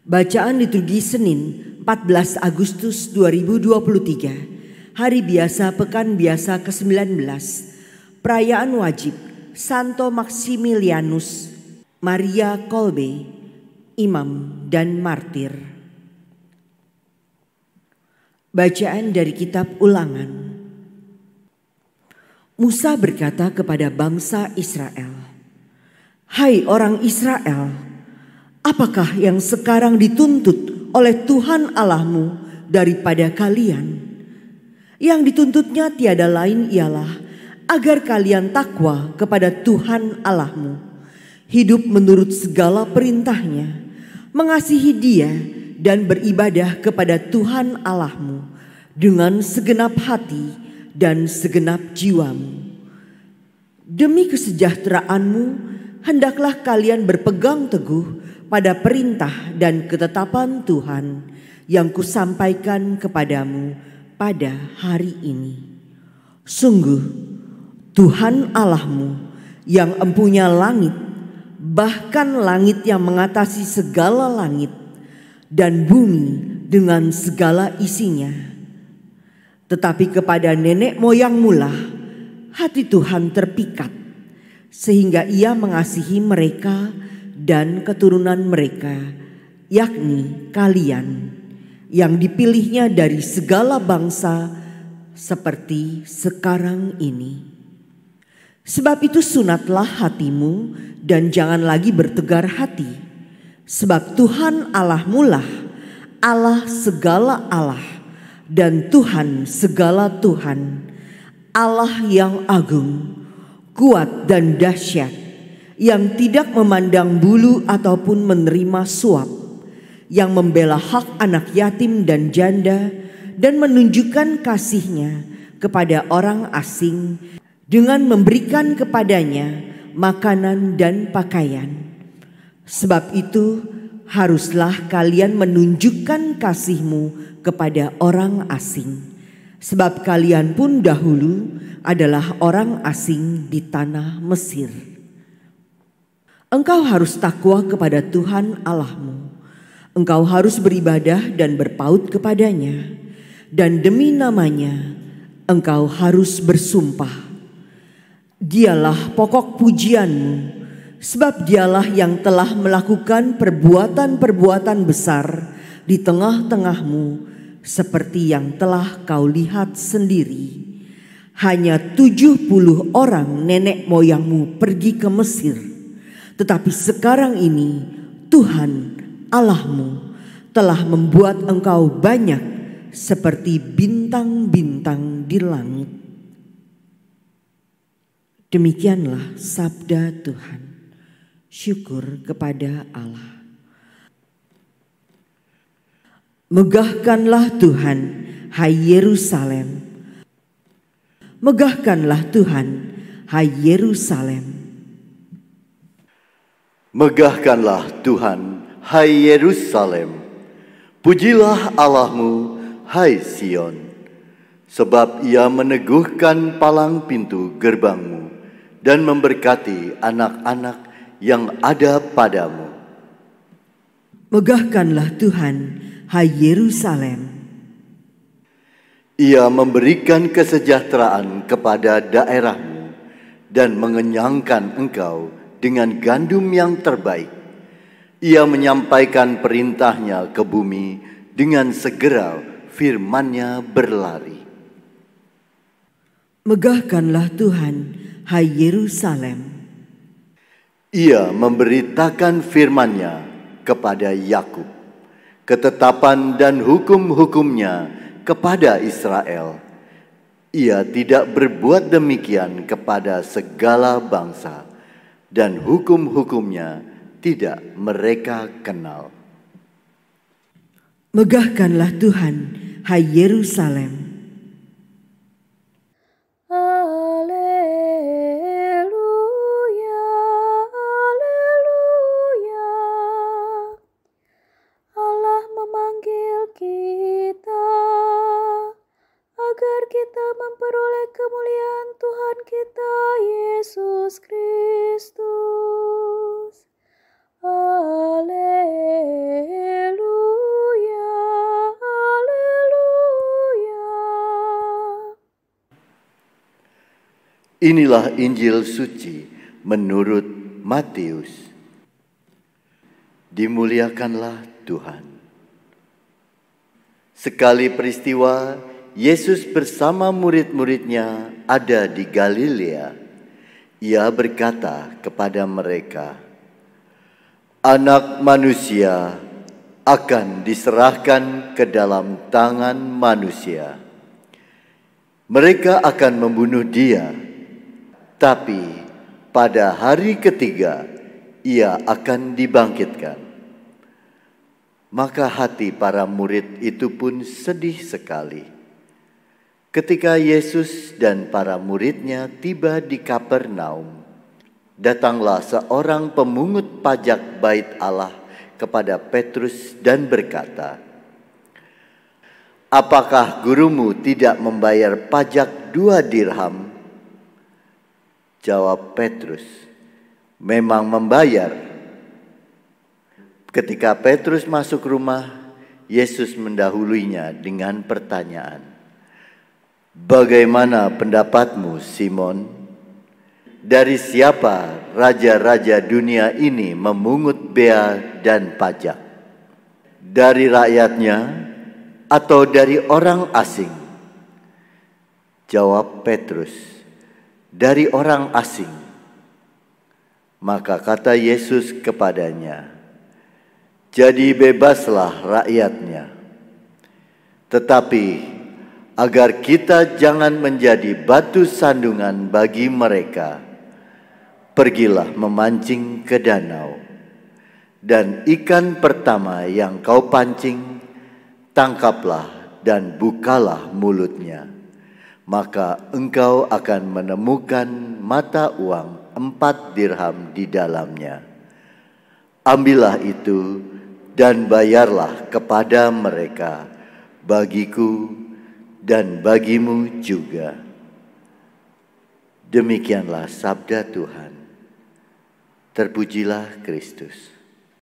Bacaan liturgi Senin 14 Agustus 2023, Hari Biasa Pekan Biasa ke-19, Perayaan Wajib Santo Maximilianus Maria Kolbe, Imam dan Martir. Bacaan dari Kitab Ulangan. Musa berkata kepada bangsa Israel, "Hai orang Israel, apakah yang sekarang dituntut oleh Tuhan Allahmu daripada kalian? Yang dituntutnya tiada lain ialah agar kalian takwa kepada Tuhan Allahmu, hidup menurut segala perintahnya, mengasihi Dia dan beribadah kepada Tuhan Allahmu dengan segenap hati dan segenap jiwamu. Demi kesejahteraanmu, hendaklah kalian berpegang teguh pada perintah dan ketetapan Tuhan yang kusampaikan kepadamu pada hari ini. Sungguh, Tuhan Allahmu yang empunya langit, bahkan langit yang mengatasi segala langit, dan bumi dengan segala isinya. Tetapi kepada nenek moyangmu lah hati Tuhan terpikat, sehingga Ia mengasihi mereka dan keturunan mereka, yakni kalian, yang dipilihnya dari segala bangsa seperti sekarang ini. Sebab itu sunatlah hatimu dan jangan lagi bertegar hati, sebab Tuhan Allahmu lah Allah segala Allah dan Tuhan segala Tuhan, Allah yang agung, kuat dan dahsyat, yang tidak memandang bulu ataupun menerima suap, yang membela hak anak yatim dan janda dan menunjukkan kasih-Nya kepada orang asing dengan memberikan kepadanya makanan dan pakaian. Sebab itu haruslah kalian menunjukkan kasih-Mu kepada orang asing, sebab kalian pun dahulu adalah orang asing di tanah Mesir. Engkau harus takwa kepada Tuhan Allahmu. Engkau harus beribadah dan berpaut kepadanya, dan demi namanya engkau harus bersumpah. Dialah pokok pujianmu, sebab Dialah yang telah melakukan perbuatan-perbuatan besar di tengah-tengahmu, seperti yang telah kau lihat sendiri. Hanya 70 orang nenek moyangmu pergi ke Mesir, tetapi sekarang ini Tuhan Allahmu telah membuat engkau banyak seperti bintang-bintang di langit." Demikianlah sabda Tuhan. Syukur kepada Allah. Megahkanlah Tuhan, hai Yerusalem. Megahkanlah Tuhan, hai Yerusalem. Megahkanlah Tuhan, hai Yerusalem. Pujilah Allahmu, hai Sion. Sebab Ia meneguhkan palang pintu gerbangmu dan memberkati anak-anak yang ada padamu. Megahkanlah Tuhan, hai Yerusalem. Ia memberikan kesejahteraan kepada daerahmu dan mengenyangkan engkau dengan gandum yang terbaik. Ia menyampaikan perintahnya ke bumi, dengan segera firman-Nya berlari. Megahkanlah Tuhan, hai Yerusalem. Ia memberitakan firman-Nya kepada Yakub, ketetapan dan hukum-hukumnya kepada Israel. Ia tidak berbuat demikian kepada segala bangsa, dan hukum-hukumnya tidak mereka kenal. Megahkanlah Tuhan, hai Yerusalem. Kita memperoleh kemuliaan Tuhan kita Yesus Kristus. Haleluya. Inilah Injil suci menurut Matius. Dimuliakanlah Tuhan. Sekali peristiwa, Yesus bersama murid-muridnya ada di Galilea. Ia berkata kepada mereka, "Anak manusia akan diserahkan ke dalam tangan manusia. Mereka akan membunuh dia, tapi pada hari ketiga ia akan dibangkitkan." Maka hati para murid itu pun sedih sekali. Ketika Yesus dan para muridnya tiba di Kapernaum, datanglah seorang pemungut pajak bait Allah kepada Petrus dan berkata, "Apakah gurumu tidak membayar pajak 2 dirham?" Jawab Petrus, "Memang membayar." Ketika Petrus masuk rumah, Yesus mendahuluinya dengan pertanyaan, "Bagaimana pendapatmu, Simon? Dari siapa raja-raja dunia ini memungut bea dan pajak? Dari rakyatnya atau dari orang asing?" Jawab Petrus, "Dari orang asing." Maka kata Yesus kepadanya, "Jadi bebaslah rakyatnya. Tetapi agar kita jangan menjadi batu sandungan bagi mereka, pergilah memancing ke danau, dan ikan pertama yang kau pancing, tangkaplah dan bukalah mulutnya. Maka engkau akan menemukan mata uang 4 dirham di dalamnya. Ambillah itu dan bayarlah kepada mereka, bagiku dan bagimu juga." Demikianlah sabda Tuhan. Terpujilah Kristus.